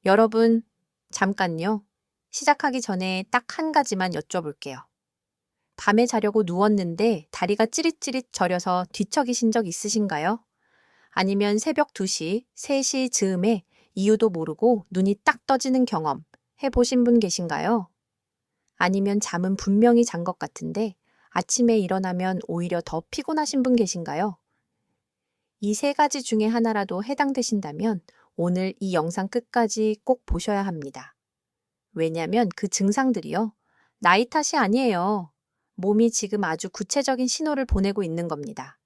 여러분, 잠깐요. 시작하기 전에 딱 한 가지만 여쭤볼게요. 밤에 자려고 누웠는데 다리가 찌릿찌릿 저려서 뒤척이신 적 있으신가요? 아니면 새벽 2시, 3시 즈음에 이유도 모르고 눈이 딱 떠지는 경험 해보신 분 계신가요? 아니면 잠은 분명히 잔 것 같은데 아침에 일어나면 오히려 더 피곤하신 분 계신가요? 이 세 가지 중에 하나라도 해당되신다면 오늘 이 영상 끝까지 꼭 보셔야 합니다. 왜냐면 그 증상들이요. 나이 탓이 아니에요. 몸이 지금 아주 구체적인 신호를 보내고 있는 겁니다.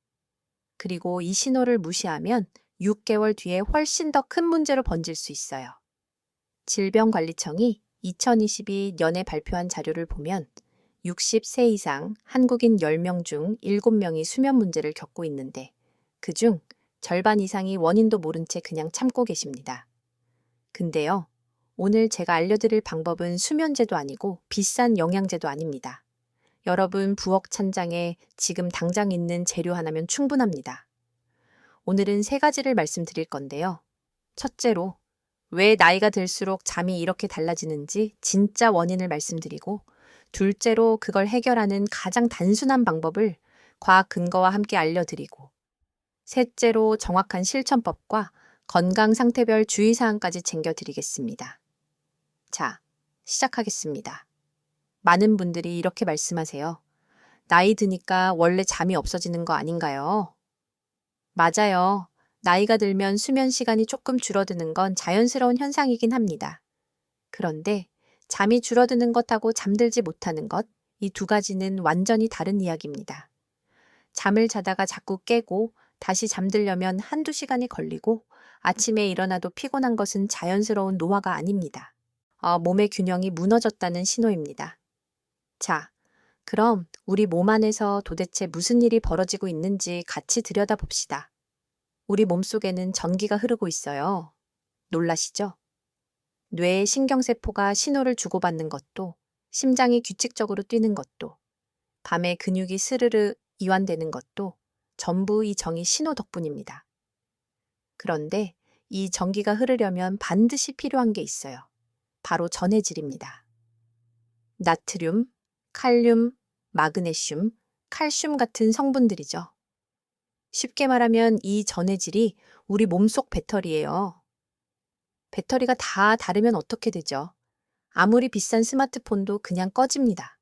그리고 이 신호를 무시하면 6개월 뒤에 훨씬 더 큰 문제로 번질 수 있어요. 질병관리청이 2022년에 발표한 자료를 보면 60세 이상 한국인 10명 중 7명이 수면 문제를 겪고 있는데 그중 절반 이상이 원인도 모른 채 그냥 참고 계십니다. 근데요, 오늘 제가 알려드릴 방법은 수면제도 아니고 비싼 영양제도 아닙니다. 여러분 부엌 찬장에 지금 당장 있는 재료 하나면 충분합니다. 오늘은 세 가지를 말씀드릴 건데요. 첫째로, 왜 나이가 들수록 잠이 이렇게 달라지는지 진짜 원인을 말씀드리고, 둘째로 그걸 해결하는 가장 단순한 방법을 과학 근거와 함께 알려드리고, 셋째로 정확한 실천법과 건강 상태별 주의사항까지 챙겨드리겠습니다. 자, 시작하겠습니다. 많은 분들이 이렇게 말씀하세요. 나이 드니까 원래 잠이 없어지는 거 아닌가요? 맞아요. 나이가 들면 수면 시간이 조금 줄어드는 건 자연스러운 현상이긴 합니다. 그런데 잠이 줄어드는 것하고 잠들지 못하는 것, 이 두 가지는 완전히 다른 이야기입니다. 잠을 자다가 자꾸 깨고 다시 잠들려면 한두 시간이 걸리고 아침에 일어나도 피곤한 것은 자연스러운 노화가 아닙니다. 몸의 균형이 무너졌다는 신호입니다. 자, 그럼 우리 몸 안에서 도대체 무슨 일이 벌어지고 있는지 같이 들여다봅시다. 우리 몸속에는 전기가 흐르고 있어요. 놀라시죠? 뇌의 신경세포가 신호를 주고받는 것도, 심장이 규칙적으로 뛰는 것도, 밤에 근육이 스르르 이완되는 것도 전부 이 정이 신호 덕분입니다. 그런데 이 전기가 흐르려면 반드시 필요한 게 있어요. 바로 전해질입니다. 나트륨, 칼륨, 마그네슘, 칼슘 같은 성분들이죠. 쉽게 말하면 이 전해질이 우리 몸속 배터리예요. 배터리가 다 다르면 어떻게 되죠? 아무리 비싼 스마트폰도 그냥 꺼집니다.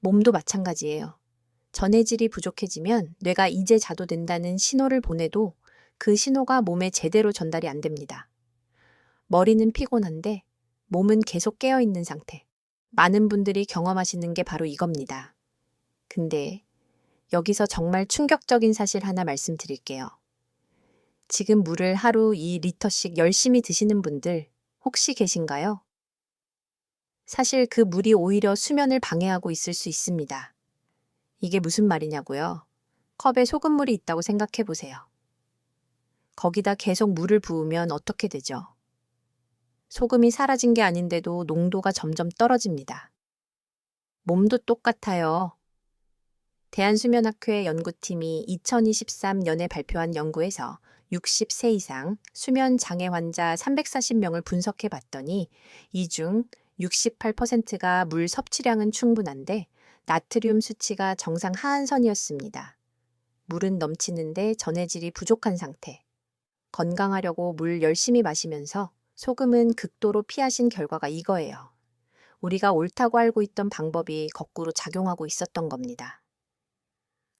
몸도 마찬가지예요. 전해질이 부족해지면 뇌가 이제 자도 된다는 신호를 보내도 그 신호가 몸에 제대로 전달이 안 됩니다. 머리는 피곤한데 몸은 계속 깨어 있는 상태. 많은 분들이 경험하시는 게 바로 이겁니다. 근데 여기서 정말 충격적인 사실 하나 말씀드릴게요. 지금 물을 하루 2리터씩 열심히 드시는 분들 혹시 계신가요? 사실 그 물이 오히려 수면을 방해하고 있을 수 있습니다. 이게 무슨 말이냐고요? 컵에 소금물이 있다고 생각해 보세요. 거기다 계속 물을 부으면 어떻게 되죠? 소금이 사라진 게 아닌데도 농도가 점점 떨어집니다. 몸도 똑같아요. 대한수면학회 연구팀이 2023년에 발표한 연구에서 60세 이상 수면 장애 환자 340명을 분석해 봤더니 이 중 68%가 물 섭취량은 충분한데 나트륨 수치가 정상 하한선이었습니다. 물은 넘치는데 전해질이 부족한 상태. 건강하려고 물 열심히 마시면서 소금은 극도로 피하신 결과가 이거예요. 우리가 옳다고 알고 있던 방법이 거꾸로 작용하고 있었던 겁니다.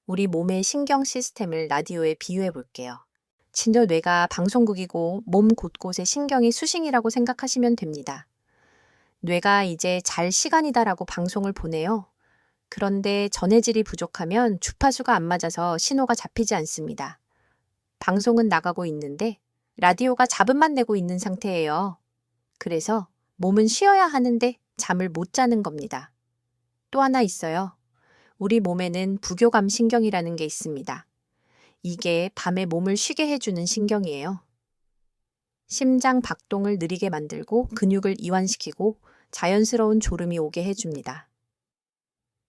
우리 몸의 신경 시스템을 라디오에 비유해 볼게요. 진짜 뇌가 방송국이고 몸 곳곳에 신경이 수신이라고 생각하시면 됩니다. 뇌가 이제 잘 시간이다라고 방송을 보내요. 그런데 전해질이 부족하면 주파수가 안 맞아서 신호가 잡히지 않습니다. 방송은 나가고 있는데 라디오가 잡음만 내고 있는 상태예요. 그래서 몸은 쉬어야 하는데 잠을 못 자는 겁니다. 또 하나 있어요. 우리 몸에는 부교감 신경이라는 게 있습니다. 이게 밤에 몸을 쉬게 해주는 신경이에요. 심장 박동을 느리게 만들고 근육을 이완시키고 자연스러운 졸음이 오게 해줍니다.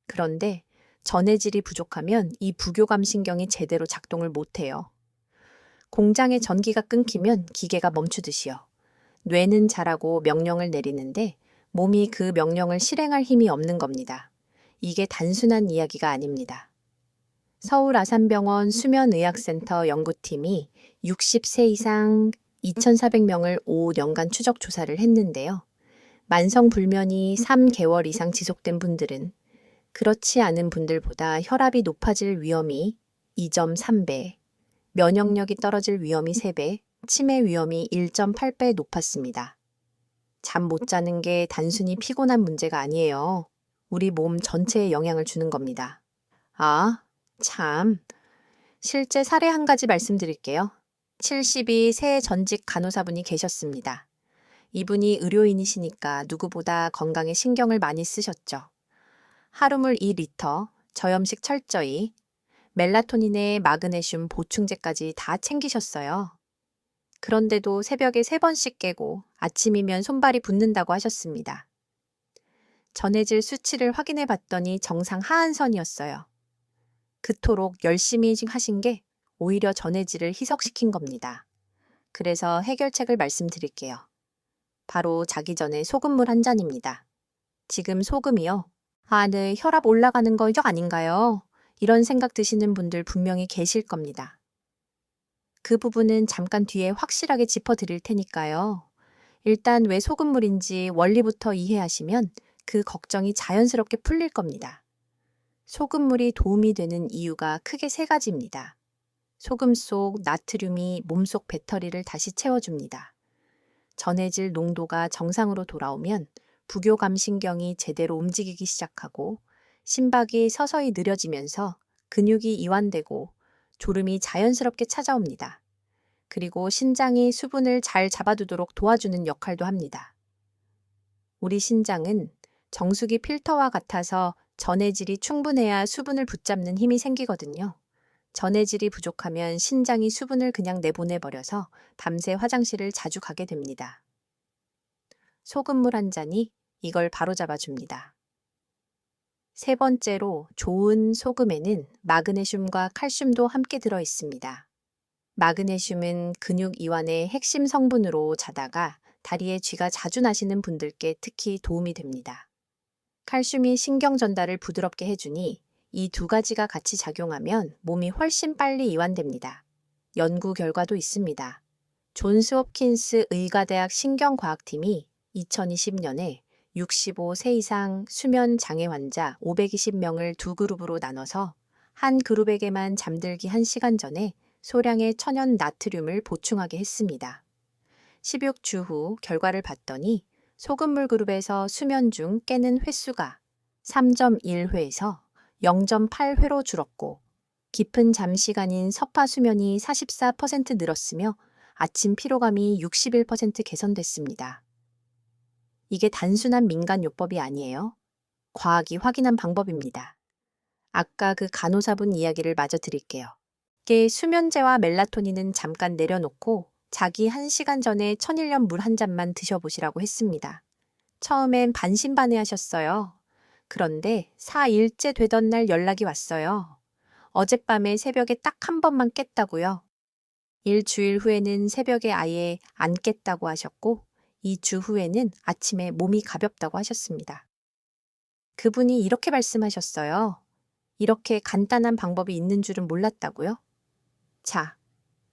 그런데 전해질이 부족하면 이 부교감 신경이 제대로 작동을 못해요. 공장의 전기가 끊기면 기계가 멈추듯이요. 뇌는 자라고 명령을 내리는데 몸이 그 명령을 실행할 힘이 없는 겁니다. 이게 단순한 이야기가 아닙니다. 서울 아산병원 수면의학센터 연구팀이 60세 이상 2,400명을 5년간 추적 조사를 했는데요. 만성 불면이 3개월 이상 지속된 분들은 그렇지 않은 분들보다 혈압이 높아질 위험이 2.3배, 면역력이 떨어질 위험이 3배, 치매 위험이 1.8배 높았습니다. 잠 못 자는 게 단순히 피곤한 문제가 아니에요. 우리 몸 전체에 영향을 주는 겁니다. 아, 참. 실제 사례 한 가지 말씀드릴게요. 72세 전직 간호사분이 계셨습니다. 이분이 의료인이시니까 누구보다 건강에 신경을 많이 쓰셨죠. 하루물 2리터, 저염식 철저히, 멜라토닌에 마그네슘 보충제까지 다 챙기셨어요. 그런데도 새벽에 3번씩 깨고 아침이면 손발이 붓는다고 하셨습니다. 전해질 수치를 확인해 봤더니 정상 하한선이었어요. 그토록 열심히 하신 게 오히려 전해질을 희석시킨 겁니다. 그래서 해결책을 말씀드릴게요. 바로 자기 전에 소금물 한 잔입니다. 지금 소금이요? 아, 네, 혈압 올라가는 거 아닌가요? 이런 생각 드시는 분들 분명히 계실 겁니다. 그 부분은 잠깐 뒤에 확실하게 짚어드릴 테니까요. 일단 왜 소금물인지 원리부터 이해하시면 그 걱정이 자연스럽게 풀릴 겁니다. 소금물이 도움이 되는 이유가 크게 3가지입니다. 소금 속 나트륨이 몸속 배터리를 다시 채워줍니다. 전해질 농도가 정상으로 돌아오면 부교감신경이 제대로 움직이기 시작하고 심박이 서서히 느려지면서 근육이 이완되고 졸음이 자연스럽게 찾아옵니다. 그리고 신장이 수분을 잘 잡아두도록 도와주는 역할도 합니다. 우리 신장은 정수기 필터와 같아서 전해질이 충분해야 수분을 붙잡는 힘이 생기거든요. 전해질이 부족하면 신장이 수분을 그냥 내보내버려서 밤새 화장실을 자주 가게 됩니다. 소금물 한 잔이 이걸 바로잡아줍니다. 3번째로 좋은 소금에는 마그네슘과 칼슘도 함께 들어있습니다. 마그네슘은 근육 이완의 핵심 성분으로 자다가 다리에 쥐가 자주 나시는 분들께 특히 도움이 됩니다. 칼슘이 신경 전달을 부드럽게 해주니 이 2가지가 같이 작용하면 몸이 훨씬 빨리 이완됩니다. 연구 결과도 있습니다. 존스 홉킨스 의과대학 신경과학팀이 2020년에 65세 이상 수면 장애 환자 520명을 2그룹으로 나눠서 한 그룹에게만 잠들기 1시간 전에 소량의 천연 나트륨을 보충하게 했습니다. 16주 후 결과를 봤더니 소금물 그룹에서 수면 중 깨는 횟수가 3.1회에서 0.8회로 줄었고 깊은 잠 시간인 서파 수면이 44% 늘었으며 아침 피로감이 61% 개선됐습니다. 이게 단순한 민간요법이 아니에요. 과학이 확인한 방법입니다. 아까 그 간호사분 이야기를 마저 드릴게요. 이게 수면제와 멜라토닌은 잠깐 내려놓고 자기 1시간 전에 천일염 물 한 잔만 드셔보시라고 했습니다. 처음엔 반신반의하셨어요. 그런데 4일째 되던 날 연락이 왔어요. 어젯밤에 새벽에 딱 한 번만 깼다고요. 일주일 후에는 새벽에 아예 안 깼다고 하셨고 2주 후에는 아침에 몸이 가볍다고 하셨습니다. 그분이 이렇게 말씀하셨어요. 이렇게 간단한 방법이 있는 줄은 몰랐다고요? 자,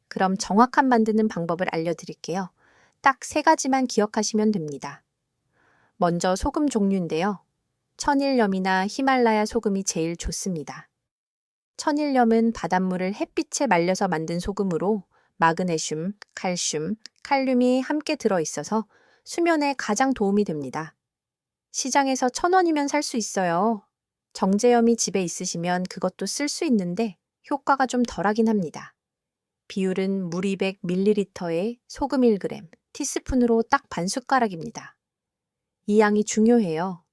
그럼 정확한 만드는 방법을 알려드릴게요. 딱 3가지만 기억하시면 됩니다. 먼저 소금 종류인데요. 천일염이나 히말라야 소금이 제일 좋습니다. 천일염은 바닷물을 햇빛에 말려서 만든 소금으로 마그네슘, 칼슘, 칼륨이 함께 들어있어서 수면에 가장 도움이 됩니다. 시장에서 1,000원이면 살 수 있어요. 정제염이 집에 있으시면 그것도 쓸 수 있는데 효과가 좀 덜하긴 합니다. 비율은 물 200ml에 소금 1g, 티스푼으로 딱 반 숟가락입니다. 이 양이 중요해요.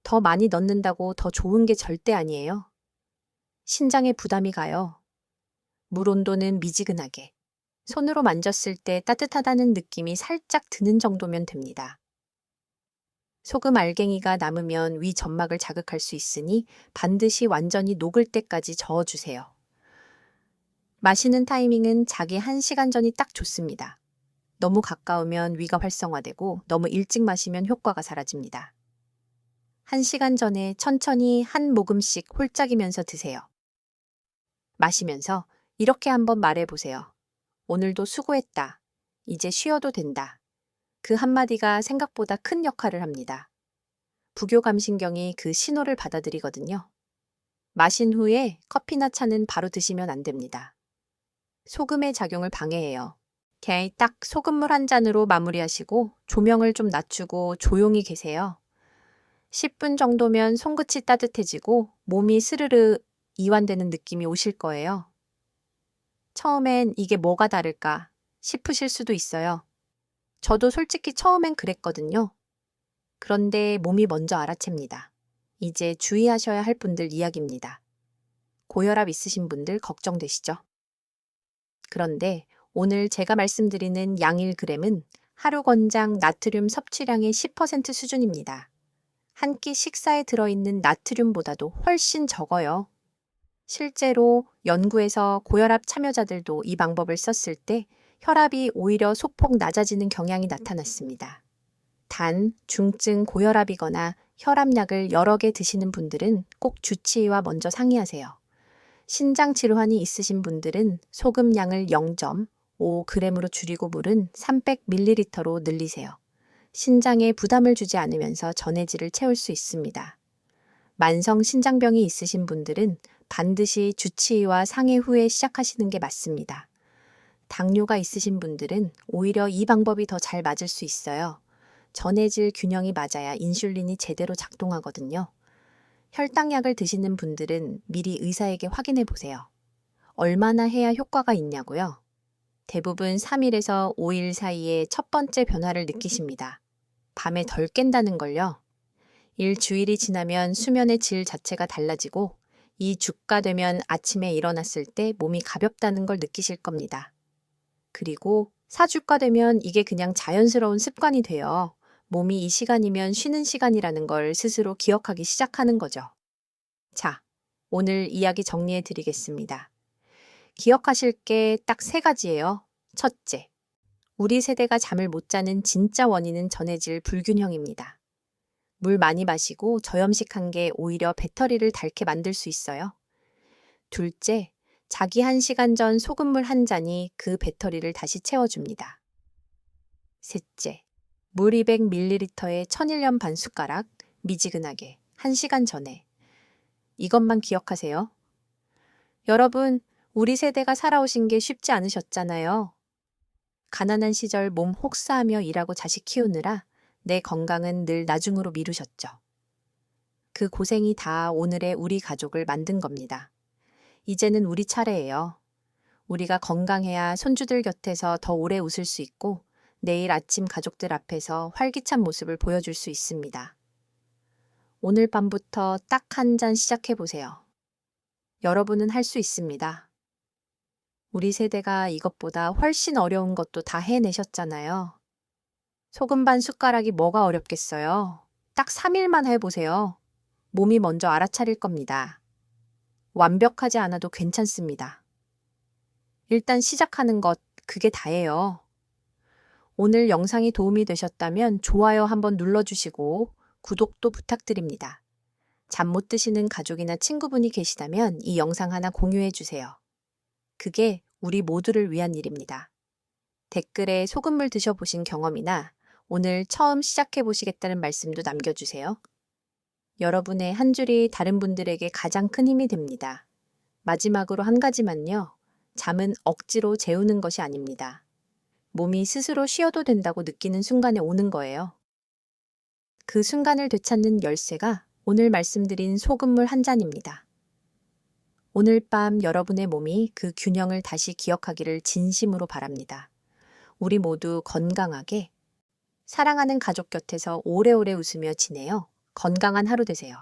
더 많이 넣는다고 더 좋은 게 절대 아니에요. 신장에 부담이 가요. 물 온도는 미지근하게, 손으로 만졌을 때 따뜻하다는 느낌이 살짝 드는 정도면 됩니다. 소금 알갱이가 남으면 위 점막을 자극할 수 있으니 반드시 완전히 녹을 때까지 저어주세요. 마시는 타이밍은 자기 1시간 전이 딱 좋습니다. 너무 가까우면 위가 활성화되고 너무 일찍 마시면 효과가 사라집니다. 1시간 전에 천천히 한 모금씩 홀짝이면서 드세요. 마시면서 이렇게 한번 말해보세요. 오늘도 수고했다. 이제 쉬어도 된다. 그 한마디가 생각보다 큰 역할을 합니다. 부교감신경이 그 신호를 받아들이거든요. 마신 후에 커피나 차는 바로 드시면 안 됩니다. 소금의 작용을 방해해요. 그냥 딱 소금물 한 잔으로 마무리하시고 조명을 좀 낮추고 조용히 계세요. 10분 정도면 손끝이 따뜻해지고 몸이 스르르 이완되는 느낌이 오실 거예요. 처음엔 이게 뭐가 다를까 싶으실 수도 있어요. 저도 솔직히 처음엔 그랬거든요. 그런데 몸이 먼저 알아챕니다. 이제 주의하셔야 할 분들 이야기입니다. 고혈압 있으신 분들 걱정되시죠? 그런데 오늘 제가 말씀드리는 양 1g은 하루 권장 나트륨 섭취량의 10% 수준입니다. 한 끼 식사에 들어있는 나트륨보다도 훨씬 적어요. 실제로 연구에서 고혈압 참여자들도 이 방법을 썼을 때 혈압이 오히려 소폭 낮아지는 경향이 나타났습니다. 단, 중증 고혈압이거나 혈압약을 여러 개 드시는 분들은 꼭 주치의와 먼저 상의하세요. 신장 질환이 있으신 분들은 소금 양을 0.5g으로 줄이고 물은 300ml로 늘리세요. 신장에 부담을 주지 않으면서 전해질을 채울 수 있습니다. 만성 신장병이 있으신 분들은 반드시 주치의와 상의 후에 시작하시는 게 맞습니다. 당뇨가 있으신 분들은 오히려 이 방법이 더 잘 맞을 수 있어요. 전해질 균형이 맞아야 인슐린이 제대로 작동하거든요. 혈당약을 드시는 분들은 미리 의사에게 확인해 보세요. 얼마나 해야 효과가 있냐고요? 대부분 3일에서 5일 사이에 첫 번째 변화를 느끼십니다. 밤에 덜 깬다는 걸요. 일주일이 지나면 수면의 질 자체가 달라지고 이 주가 되면 아침에 일어났을 때 몸이 가볍다는 걸 느끼실 겁니다. 그리고 4주가 되면 이게 그냥 자연스러운 습관이 돼요. 몸이 이 시간이면 쉬는 시간이라는 걸 스스로 기억하기 시작하는 거죠. 자, 오늘 이야기 정리해 드리겠습니다. 기억하실 게 딱 3가지예요. 첫째, 우리 세대가 잠을 못 자는 진짜 원인은 전해질 불균형입니다. 물 많이 마시고 저염식한 게 오히려 배터리를 닳게 만들 수 있어요. 둘째, 자기 1시간 전 소금물 한 잔이 그 배터리를 다시 채워줍니다. 셋째, 물 200ml에 천일염 반 숟가락, 미지근하게 1시간 전에. 이것만 기억하세요. 여러분, 우리 세대가 살아오신 게 쉽지 않으셨잖아요. 가난한 시절 몸 혹사하며 일하고 자식 키우느라 내 건강은 늘 나중으로 미루셨죠. 그 고생이 다 오늘의 우리 가족을 만든 겁니다. 이제는 우리 차례예요. 우리가 건강해야 손주들 곁에서 더 오래 웃을 수 있고 내일 아침 가족들 앞에서 활기찬 모습을 보여줄 수 있습니다. 오늘 밤부터 딱 한 잔 시작해보세요. 여러분은 할 수 있습니다. 우리 세대가 이것보다 훨씬 어려운 것도 다 해내셨잖아요. 소금 반 숟가락이 뭐가 어렵겠어요? 딱 3일만 해보세요. 몸이 먼저 알아차릴 겁니다. 완벽하지 않아도 괜찮습니다. 일단 시작하는 것, 그게 다예요. 오늘 영상이 도움이 되셨다면 좋아요 한번 눌러주시고 구독도 부탁드립니다. 잠 못 드시는 가족이나 친구분이 계시다면 이 영상 하나 공유해 주세요. 그게 우리 모두를 위한 일입니다. 댓글에 소금물 드셔보신 경험이나 오늘 처음 시작해 보시겠다는 말씀도 남겨주세요. 여러분의 한 줄이 다른 분들에게 가장 큰 힘이 됩니다. 마지막으로 한 가지만요. 잠은 억지로 재우는 것이 아닙니다. 몸이 스스로 쉬어도 된다고 느끼는 순간에 오는 거예요. 그 순간을 되찾는 열쇠가 오늘 말씀드린 소금물 한 잔입니다. 오늘 밤 여러분의 몸이 그 균형을 다시 기억하기를 진심으로 바랍니다. 우리 모두 건강하게 사랑하는 가족 곁에서 오래오래 웃으며 지내요. 건강한 하루 되세요.